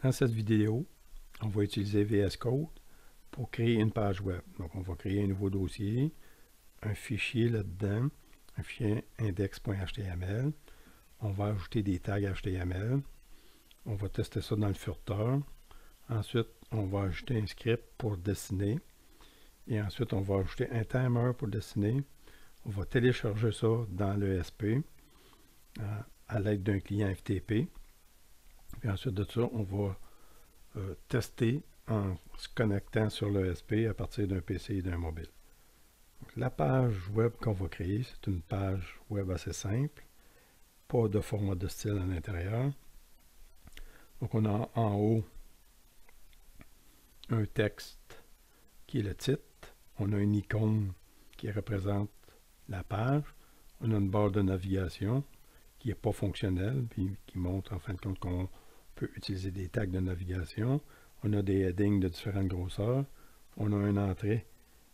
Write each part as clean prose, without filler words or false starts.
Dans cette vidéo, on va utiliser VS Code pour créer une page web. Donc, on va créer un nouveau dossier, un fichier là-dedans, un fichier index.html. On va ajouter des tags HTML. On va tester ça dans le furteur. Ensuite, on va ajouter un script pour dessiner. Et ensuite, on va ajouter un timer pour dessiner. On va télécharger ça dans l'ESP à l'aide d'un client FTP. Puis ensuite de ça, on va tester en se connectant sur l'ESP à partir d'un PC et d'un mobile. Donc, la page web qu'on va créer, c'est une page web assez simple. Pas de format de style à l'intérieur. Donc on a en haut un texte qui est le titre. On a une icône qui représente la page. On a une barre de navigation qui n'est pas fonctionnelle, puis qui montre en fin de compte qu'on peut utiliser des tags de navigation. On a des headings de différentes grosseurs. On a une entrée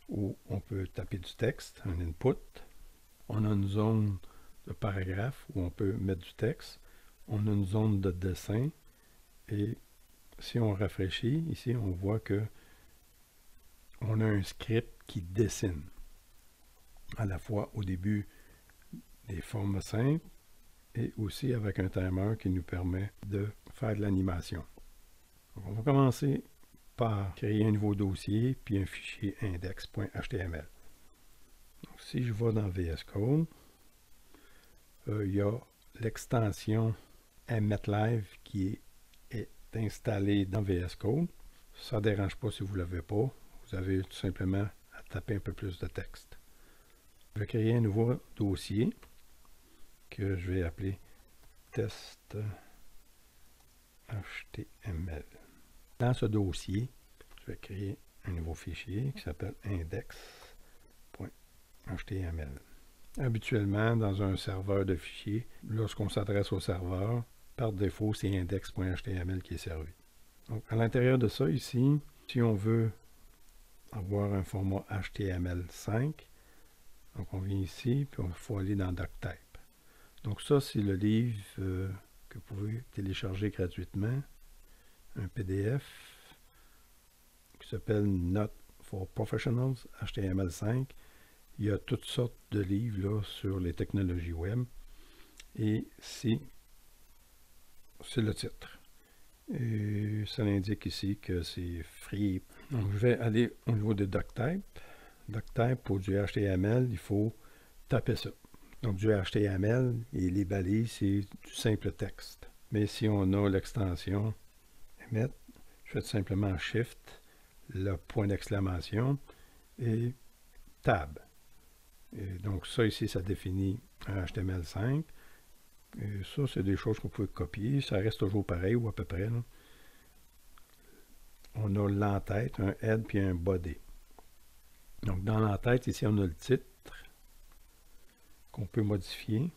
où on peut taper du texte, un input. On a une zone de paragraphe où on peut mettre du texte. On a une zone de dessin. Et si on rafraîchit, ici, on voit que on a un script qui dessine à la fois au début des formes simples et aussi avec un timer qui nous permet de faire de l'animation. On va commencer par créer un nouveau dossier puis un fichier index.html. Si je vais dans VS Code, il y a l'extension MATLAB qui est installée dans VS Code. Ça ne dérange pas si vous ne l'avez pas. Vous avez tout simplement à taper un peu plus de texte. Je vais créer un nouveau dossier que je vais appeler test HTML. Dans ce dossier, je vais créer un nouveau fichier qui s'appelle index.html. Habituellement, dans un serveur de fichiers, lorsqu'on s'adresse au serveur, par défaut, c'est index.html qui est servi. Donc, à l'intérieur de ça, ici, si on veut avoir un format HTML5, donc on vient ici, puis il faut aller dans DocType. Donc ça, c'est le livre que vous pouvez télécharger gratuitement, un PDF qui s'appelle Not for Professionals, HTML5. Il y a toutes sortes de livres là, sur les technologies web. Et c'est le titre. Et ça indique ici que c'est free. Donc je vais aller au niveau de DocType. DocType pour du HTML, il faut taper ça. Donc du HTML et les balises, c'est du simple texte. Mais si on a l'extension Emmet, je fais tout simplement Shift, le point d'exclamation et Tab. Et donc ça ici, ça définit un HTML5. Et ça, c'est des choses qu'on peut copier. Ça reste toujours pareil ou à peu près. Là. On a l'entête, un head puis un body. Donc dans l'entête, ici, on a le titre qu'on peut modifier.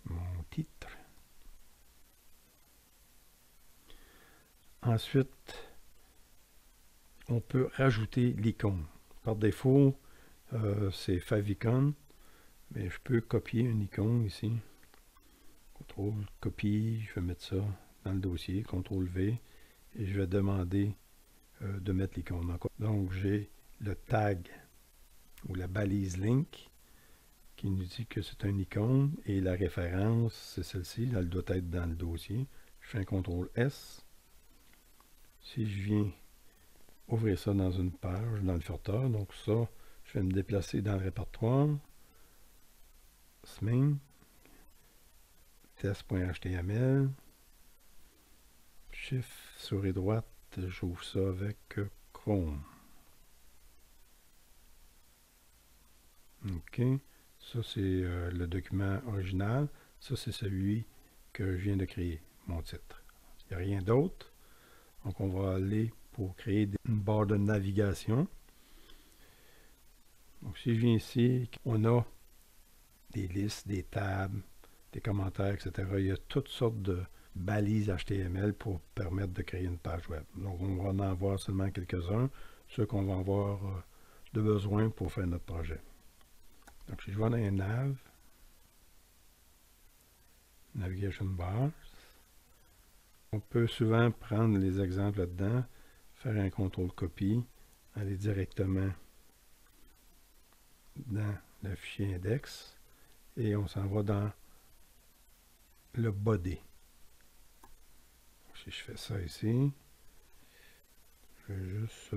Mon titre. Ensuite, on peut rajouter l'icône. Par défaut, c'est favicon, mais je peux copier une icône ici. CTRL, copie, je vais mettre ça dans le dossier, CTRL V, et je vais demander de mettre l'icône. Donc j'ai le tag ou la balise link qui nous dit que c'est une icône et la référence, c'est celle-ci, elle doit être dans le dossier. Je fais un CTRL S. Si je viens ouvrir ça dans une page, dans le furteur, donc ça, je vais me déplacer dans le répertoire. Smain, test.html, Shift, souris droite, j'ouvre ça avec Chrome. OK, ça c'est le document original, ça c'est celui que je viens de créer, mon titre. Il n'y a rien d'autre, donc on va aller pour créer une barre de navigation. Donc si je viens ici, on a des listes, des tables, des commentaires, etc. Il y a toutes sortes de balises HTML pour permettre de créer une page web. Donc on va en voir seulement quelques-uns, ceux qu'on va avoir de besoin pour faire notre projet. Donc si je vais dans un nav, Navigation Bars, On peut souvent prendre les exemples là-dedans, faire un contrôle-copie, aller directement dans le fichier index et on s'en va dans le body. Si je fais ça ici, je vais juste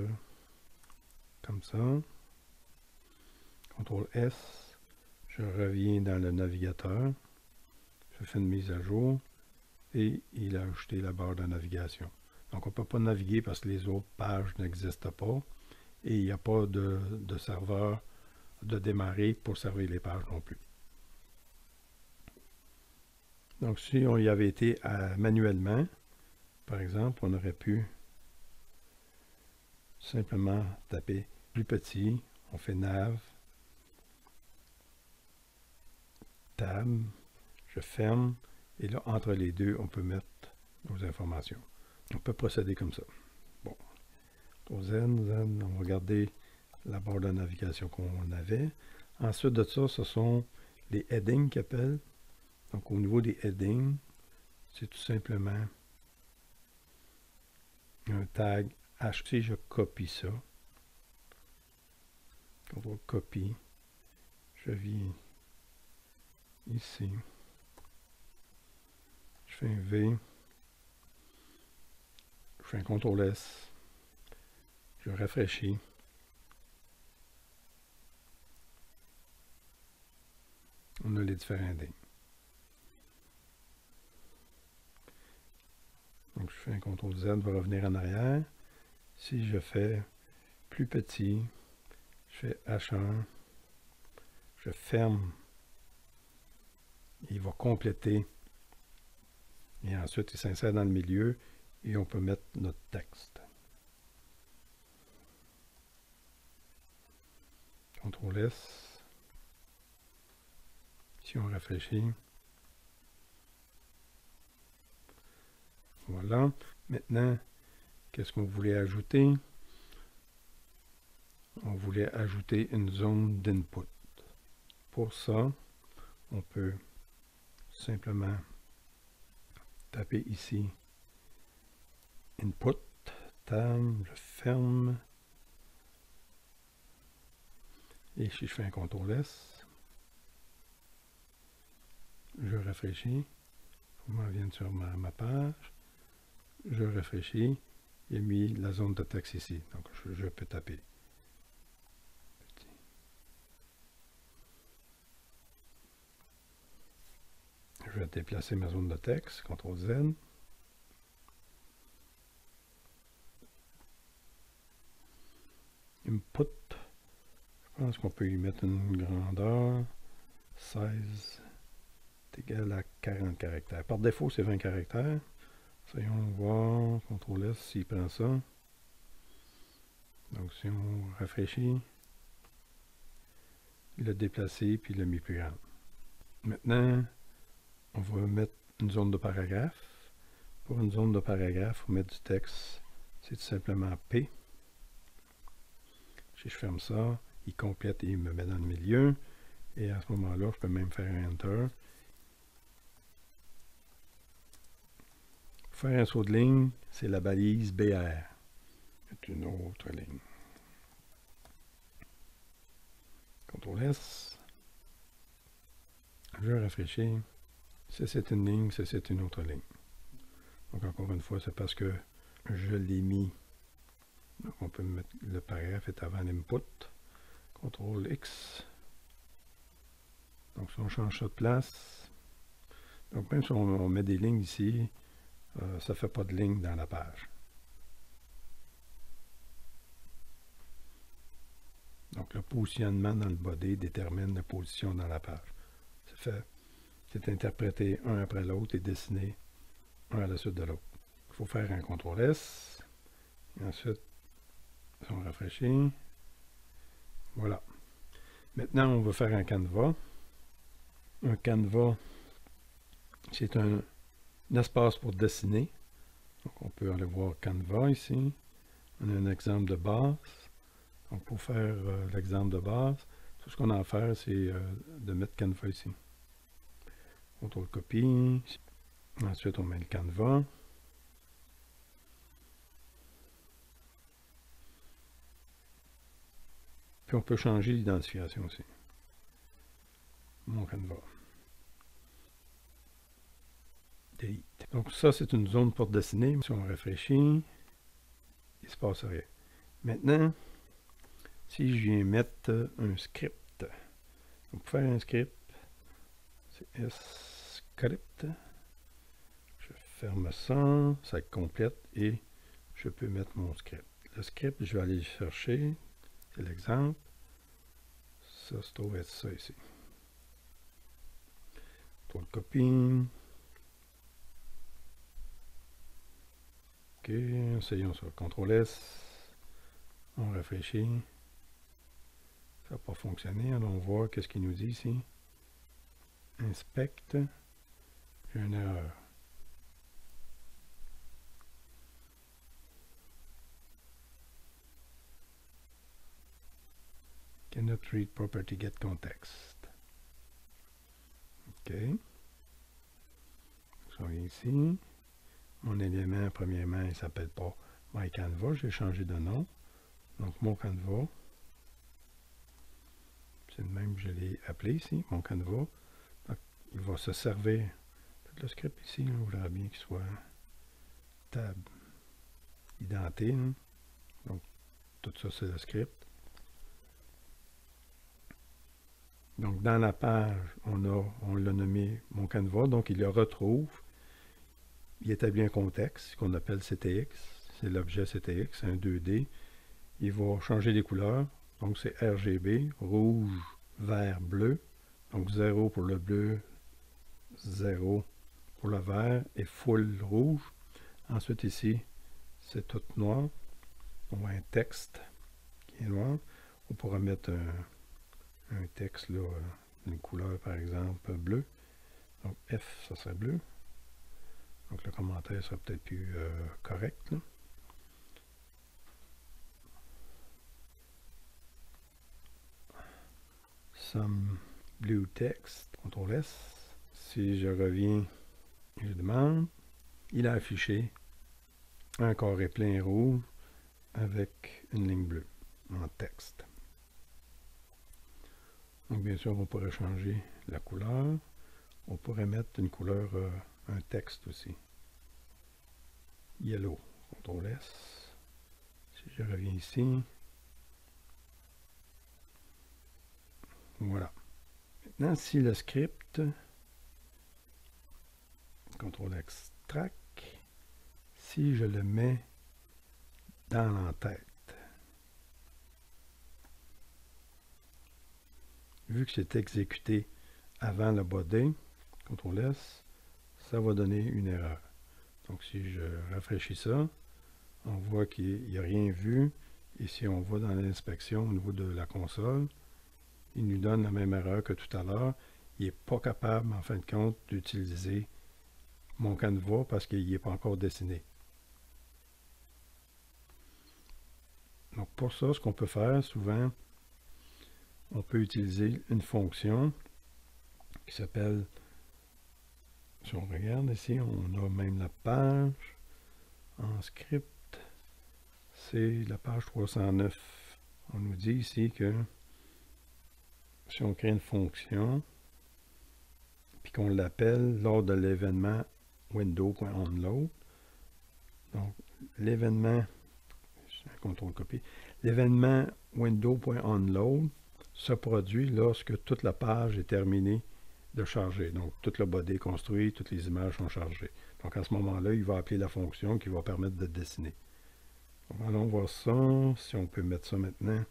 comme ça, CTRL S, je reviens dans le navigateur, je fais une mise à jour et il a ajouté la barre de navigation. Donc on ne peut pas naviguer parce que les autres pages n'existent pas et il n'y a pas de serveur de démarrer pour servir les pages non plus. Donc si on y avait été manuellement, par exemple, on aurait pu simplement taper plus petit, on fait nav, tab, je ferme, et là, entre les deux, on peut mettre nos informations. On peut procéder comme ça. Bon, au Z, on va regarder la barre de navigation qu'on avait. Ensuite de ça, ce sont les headings qu'ils appellent. Donc, au niveau des headings, c'est tout simplement un tag H. Si je copie ça, CTRL copie, je viens ici, je fais un V, je fais un CTRL S, je rafraîchis, on a les différents headings. Donc je fais un CTRL Z pour revenir en arrière. Si je fais plus petit, je fais H1, je ferme, il va compléter et ensuite il s'insère dans le milieu et on peut mettre notre texte. CTRL S. Si on réfléchit, voilà. Maintenant, qu'est-ce qu'on voulait ajouter? On voulait ajouter une zone d'input. Pour ça, on peut simplement taper ici Input, tab, je ferme. Et si je fais un CTRL S, je rafraîchis. Je m'en viens sur ma page. Je rafraîchis. Il a mis la zone de texte ici. Donc, je peux taper. Je vais déplacer ma zone de texte. CTRL Z. Input. Je pense qu'on peut y mettre une grandeur. 16 est égal à 40 caractères. Par défaut, c'est 20 caractères. Essayons voir. CTRL S s'il prend ça. Donc, si on rafraîchit, il l'a déplacé puis il l'a mis plus grand. Maintenant, on va mettre une zone de paragraphe. Pour une zone de paragraphe, il faut mettre du texte. C'est tout simplement P. Si je ferme ça, il complète et il me met dans le milieu. Et à ce moment-là, je peux même faire un Enter. Pour faire un saut de ligne, c'est la balise BR. C'est une autre ligne. CTRL S. Je rafraîchis. Si c'est une ligne, si c'est une autre ligne. Donc encore une fois, c'est parce que je l'ai mis. Donc on peut mettre le paragraphe est avant l'input. CTRL X. Donc si on change ça de place, donc même si on met des lignes ici, ça ne fait pas de ligne dans la page. Donc le positionnement dans le body détermine la position dans la page. C'est interprété un après l'autre et dessiné un à la suite de l'autre. Il faut faire un CTRL S. Et ensuite, si on rafraîchit, voilà. Maintenant, on va faire un canevas. Un canevas, c'est un espace pour dessiner. Donc, on peut aller voir Canva ici. On a un exemple de base. Donc, pour faire l'exemple de base, tout ce qu'on a à faire, c'est de mettre Canva ici. CTRL copie. Ensuite, on met le Canva. Puis on peut changer l'identification aussi. Mon Canva. Delete. Donc ça, c'est une zone pour dessiner. Si on réfléchit, il ne se passe rien. Maintenant, si je viens mettre un script, donc pour faire un script, c'est script. Je ferme ça, ça complète et je peux mettre mon script. Le script, je vais aller le chercher. C'est l'exemple. Ça se trouve être ça ici. Pour le copie. OK, essayons ça. CTRL S. On réfléchit. Ça n'a pas fonctionné. Allons voir qu'est-ce qu'il nous dit ici. Inspecte. J'ai une erreur. Cannot read property get context. OK. Je reviens ici. Mon élément, premièrement, il ne s'appelle pas MyCanva. J'ai changé de nom. Donc, mon Canva. C'est le même que je l'ai appelé ici, mon Canva. Donc, il va se servir. Tout le script ici, là, je voudrais bien qu'il soit tab identé. Là. Donc, tout ça, c'est le script. Donc, dans la page, on l'a nommé mon Canva. Donc, il le retrouve. Il établit un contexte qu'on appelle CTX. C'est l'objet CTX, un 2D. Il va changer les couleurs. Donc, c'est RGB, rouge, vert, bleu. Donc, 0 pour le bleu, 0 pour le vert et full rouge. Ensuite, ici, c'est tout noir. On voit un texte qui est noir. On pourra mettre un texte, là, d'une couleur, par exemple, bleu. Donc, F, ça serait bleu. Donc, le commentaire sera peut-être plus correct, là. Some blue text, CTRL S. Si je reviens et je demande, il a affiché un carré plein rouge avec une ligne bleue en texte. Donc, bien sûr, on pourrait changer la couleur. On pourrait mettre une couleur, un texte aussi. Yellow, CTRL S. Si je reviens ici, voilà. Maintenant, si le script, CTRL extract, si je le mets dans l'entête, vu que c'est exécuté avant le body, CTRL S, ça va donner une erreur. Donc, si je rafraîchis ça, on voit qu'il n'y a rien vu. Et si on va dans l'inspection au niveau de la console, il nous donne la même erreur que tout à l'heure. Il n'est pas capable, en fin de compte, d'utiliser mon Canva parce qu'il n'est pas encore dessiné. Donc, pour ça, ce qu'on peut faire souvent, on peut utiliser une fonction qui s'appelle, si on regarde ici, on a même la page en script, c'est la page 309. On nous dit ici que si on crée une fonction, puis qu'on l'appelle lors de l'événement window.onload, donc l'événement, CTRL copie, l'événement window.onload se produit lorsque toute la page est terminée de charger. Donc, tout le body est construit, toutes les images sont chargées. Donc, à ce moment-là, il va appeler la fonction qui va permettre de dessiner. Donc, allons voir ça, si on peut mettre ça maintenant.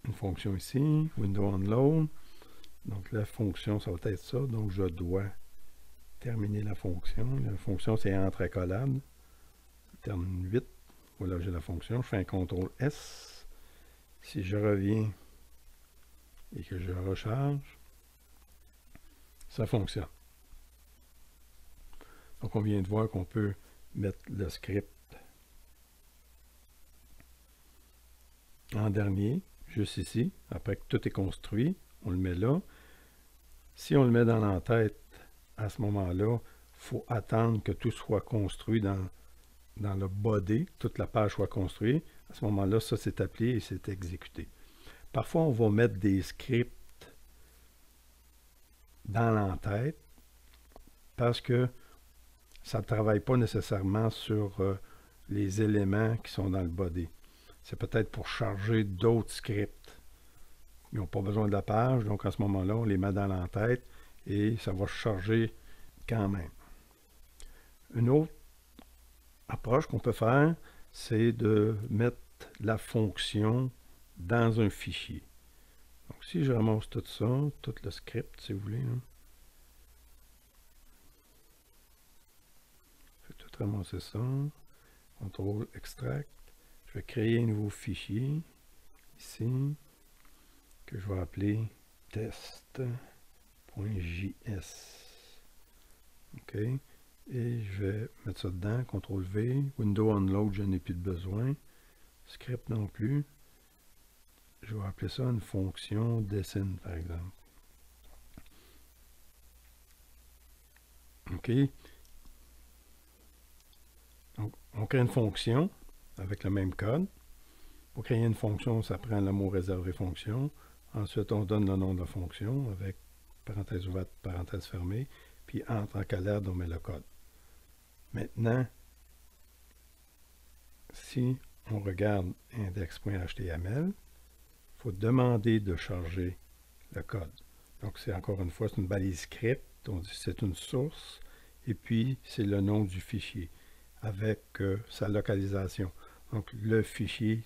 Une fonction ici, window onload. Donc, la fonction, ça va être ça. Donc, je dois terminer la fonction. La fonction, c'est entre accolades. Termine 8. Voilà, j'ai la fonction. Je fais un CTRL S. Si je reviens et que je recharge, ça fonctionne. Donc, on vient de voir qu'on peut mettre le script en dernier, juste ici. Après que tout est construit, on le met là. Si on le met dans l'entête, à ce moment-là, il faut attendre que tout soit construit dans dans le body, toute la page soit construite, à ce moment-là, ça c'est appelé et c'est exécuté. Parfois, on va mettre des scripts dans l'entête parce que ça ne travaille pas nécessairement sur les éléments qui sont dans le body. C'est peut-être pour charger d'autres scripts. Ils n'ont pas besoin de la page, donc à ce moment-là, on les met dans l'entête et ça va charger quand même. Une autre approche qu'on peut faire, c'est de mettre la fonction dans un fichier. Donc si je ramasse tout ça, tout le script, si vous voulez, hein, je vais tout ramasser ça, CTRL extract, je vais créer un nouveau fichier ici que je vais appeler test.js. OK. Et je vais mettre ça dedans, CTRL V, Windows Unload, je n'ai plus de besoin, script non plus. Je vais appeler ça une fonction dessine, par exemple. OK. Donc, on crée une fonction avec le même code. Pour créer une fonction, ça prend le mot réservé fonction. Ensuite, on donne le nom de la fonction avec parenthèse ouverte, parenthèse fermée. Puis, entre en calère, on met le code. Maintenant, si on regarde index.html, il faut demander de charger le code. Donc, c'est encore une fois, c'est une balise script. On dit c'est une source. Et puis, c'est le nom du fichier avec sa localisation. Donc, le fichier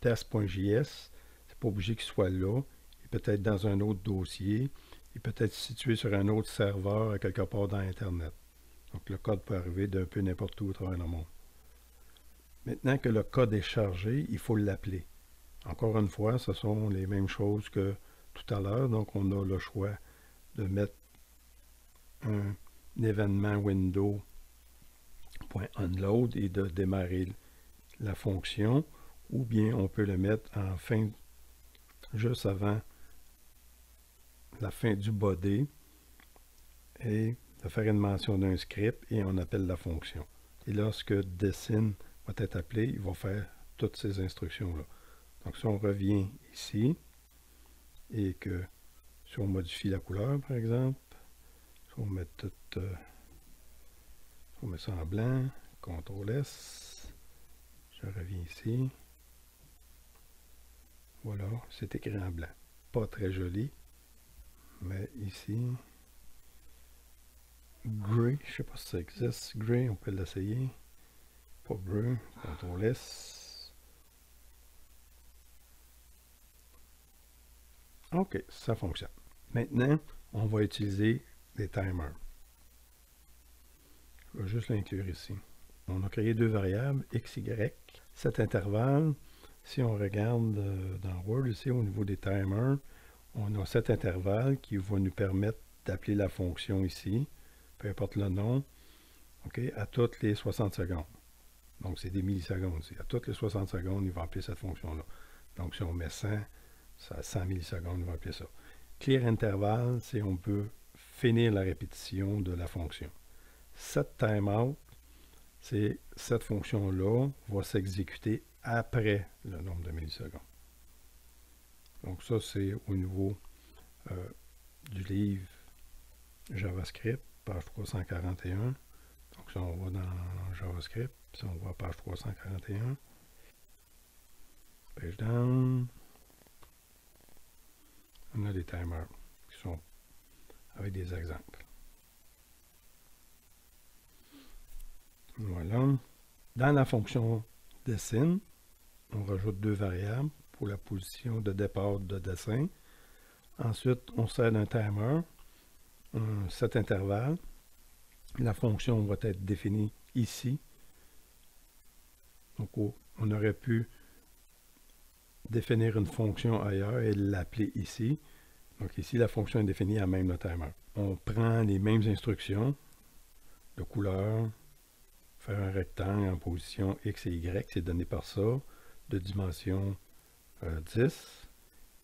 test.js, c'est pas obligé qu'il soit là. Il peut être dans un autre dossier. Il peut être situé sur un autre serveur à quelque part dans Internet. Donc, le code peut arriver d'un peu n'importe où à travers le monde. Maintenant que le code est chargé, il faut l'appeler. Encore une fois, ce sont les mêmes choses que tout à l'heure. Donc, on a le choix de mettre un événement window.unload et de démarrer la fonction, ou bien on peut le mettre en fin, juste avant la fin du body, et de faire une mention d'un script et on appelle la fonction. Et lorsque dessine va être appelé, il va faire toutes ces instructions-là. Donc si on revient ici et que si on modifie la couleur, par exemple, si on met tout, on met ça en blanc, CTRL S, je reviens ici. Voilà, c'est écrit en blanc. Pas très joli, mais ici, Gray, je ne sais pas si ça existe. Gray, on peut l'essayer. Pas Gray, CTRL S. OK, ça fonctionne. Maintenant, on va utiliser des timers. Je vais juste l'inclure ici. On a créé deux variables, x, y. Cet intervalle, si on regarde dans Word ici, au niveau des timers, on a cet intervalle qui va nous permettre d'appeler la fonction ici, peu importe le nom, okay, à toutes les 60 secondes. Donc, c'est des millisecondes ici. À toutes les 60 secondes, il va appeler cette fonction-là. Donc, si on met 100, ça à 100 millisecondes, il va appeler ça. Clear intervalle, c'est on peut finir la répétition de la fonction. Set timeout, c'est cette fonction-là va s'exécuter après le nombre de millisecondes. Donc ça, c'est au niveau du livre JavaScript, page 341. Donc si on va dans JavaScript, si on va à page 341, page down, on a des timers qui sont avec des exemples. Voilà. Dans la fonction dessine, on rajoute deux variables pour la position de départ de dessin. Ensuite, on sert d'un timer, cet intervalle. La fonction va être définie ici. Donc, on aurait pu définir une fonction ailleurs et l'appeler ici. Donc ici, la fonction est définie à même le timer. On prend les mêmes instructions de couleur, faire un rectangle en position X et Y, c'est donné par ça, de dimension 10.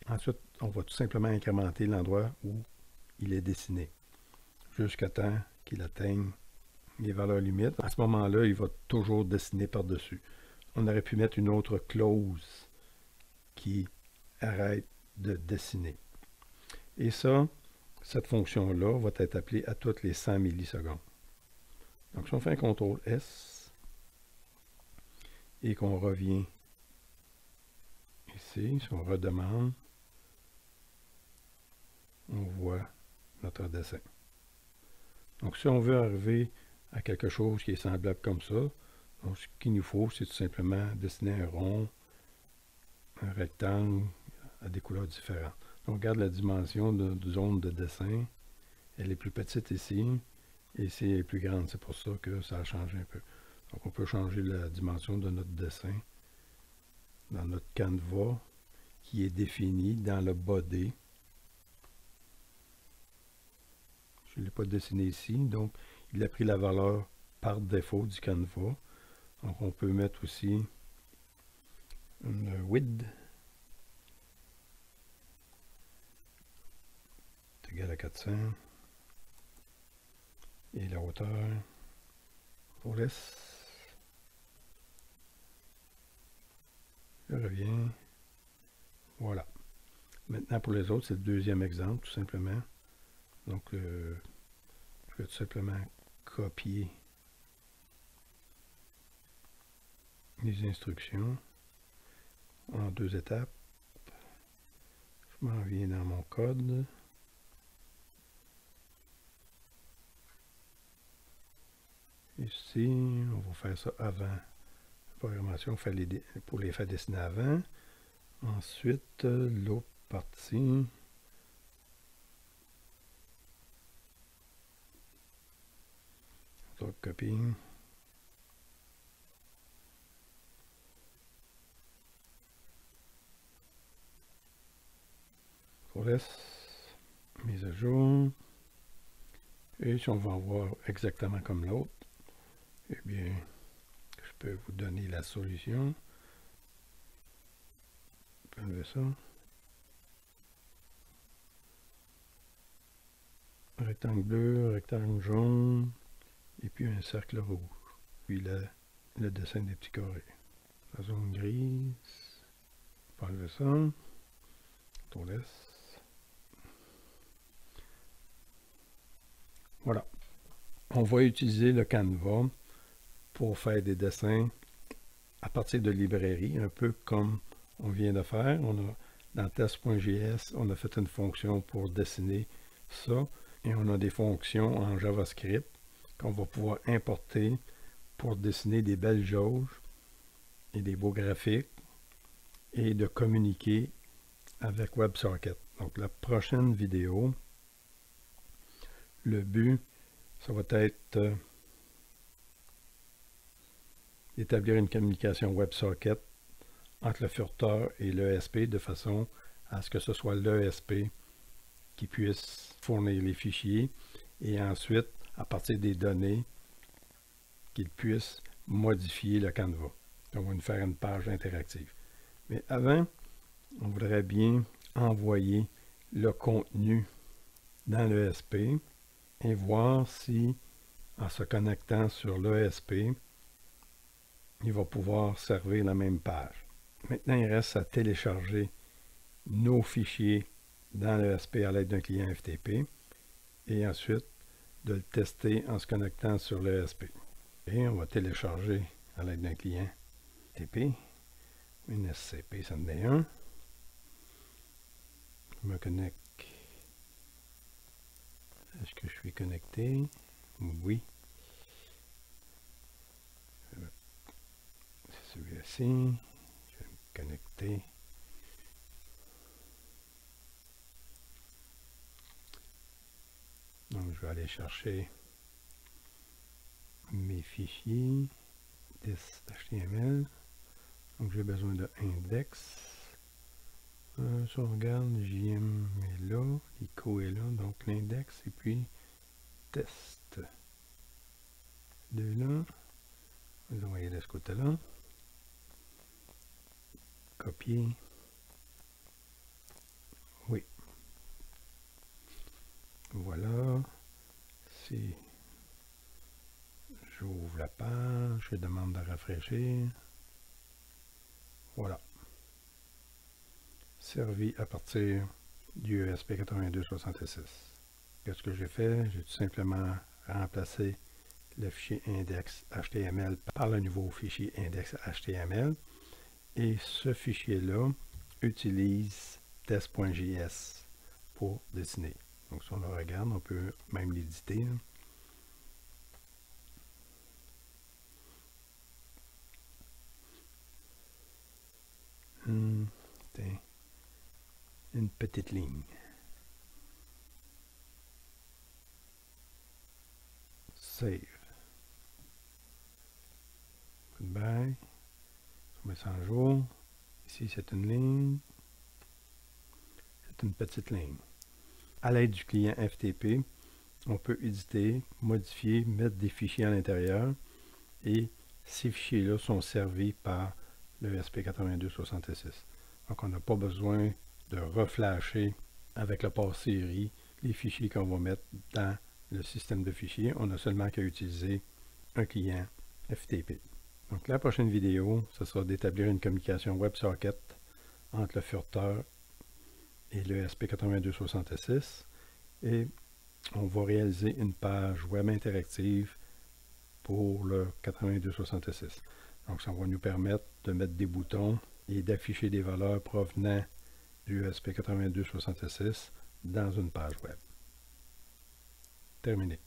Ensuite, on va tout simplement incrémenter l'endroit où il est dessiné, jusqu'à temps qu'il atteigne les valeurs limites. À ce moment-là, il va toujours dessiner par-dessus. On aurait pu mettre une autre clause qui arrête de dessiner. Et ça, cette fonction-là va être appelée à toutes les 100 millisecondes. Donc, si on fait un CTRL S et qu'on revient ici, si on redemande, on voit notre dessin. Donc, si on veut arriver à quelque chose qui est semblable comme ça, donc, ce qu'il nous faut, c'est tout simplement dessiner un rond, un rectangle à des couleurs différentes. Donc, on regarde la dimension de zone de dessin. Elle est plus petite ici, et ici elle est plus grande. C'est pour ça que ça a changé un peu. Donc, on peut changer la dimension de notre dessin dans notre canevas qui est défini dans le body. Je ne l'ai pas dessiné ici, donc il a pris la valeur par défaut du canevas. Donc, on peut mettre aussi une width égale à 400 et la hauteur pour S. Je reviens. Voilà. Maintenant, pour les autres, c'est le deuxième exemple, tout simplement. Donc, je vais tout simplement copier les instructions en 2 étapes. Je m'en viens dans mon code. Ici, on va faire ça avant. La programmation pour les faire dessiner avant. Ensuite, l'autre partie. Copie. On laisse mise à jour. Et si on va en voir exactement comme l'autre, eh bien, je peux vous donner la solution. On peut enlever ça. Rectangle bleu, rectangle jaune, et puis un cercle rouge. Puis le dessin des petits carrés. La zone grise. On peut enlever ça. On laisse. Voilà. On va utiliser le Canva pour faire des dessins à partir de librairies, un peu comme on vient de faire. Dans test.js, on a fait une fonction pour dessiner ça. Et on a des fonctions en JavaScript qu'on va pouvoir importer pour dessiner des belles jauges et des beaux graphiques et de communiquer avec WebSocket. Donc la prochaine vidéo, le but, ça va être d'établir une communication WebSocket entre le furteur et l'ESP de façon à ce que ce soit l'ESP qui puisse fournir les fichiers et ensuite, à partir des données, qu'il puisse modifier le Canva. Donc, on va nous faire une page interactive. Mais avant, on voudrait bien envoyer le contenu dans l'ESP et voir si, en se connectant sur l'ESP, il va pouvoir servir la même page. Maintenant, il reste à télécharger nos fichiers dans l'ESP à l'aide d'un client FTP et ensuite de le tester en se connectant sur l'ESP. Et on va télécharger à l'aide d'un client FTP. Une SCP, ça en est un. Je me connecte. Est-ce que je suis connecté? Oui. C'est celui-ci. Je vais me connecter. Donc, je vais aller chercher mes fichiers HTML. Donc, j'ai besoin de index. Si on regarde, JM est là, ICO est là, donc l'index et puis test. De là, on va envoyer de ce côté-là. Copier. Oui. Voilà. C'est J'ouvre la page, je demande de rafraîchir. Voilà. Servi à partir du ESP8266. Qu'est-ce que j'ai fait? J'ai tout simplement remplacé le fichier index HTML par le nouveau fichier index HTML. Et ce fichier-là utilise test.js pour dessiner. Donc si on le regarde, on peut même l'éditer. Une petite ligne. Save. Goodbye. On met ça en jour. Ici, c'est une ligne. C'est une petite ligne. À l'aide du client FTP, on peut éditer, modifier, mettre des fichiers à l'intérieur et ces fichiers-là sont servis par le ESP8266. Donc, on n'a pas besoin de reflasher avec le port série les fichiers qu'on va mettre dans le système de fichiers. On a seulement qu'à utiliser un client FTP. Donc, la prochaine vidéo, ce sera d'établir une communication WebSocket entre le furteur et le ESP8266 et on va réaliser une page web interactive pour le 8266. Donc, ça va nous permettre de mettre des boutons et d'afficher des valeurs provenant du ESP8266 dans une page web. Terminé.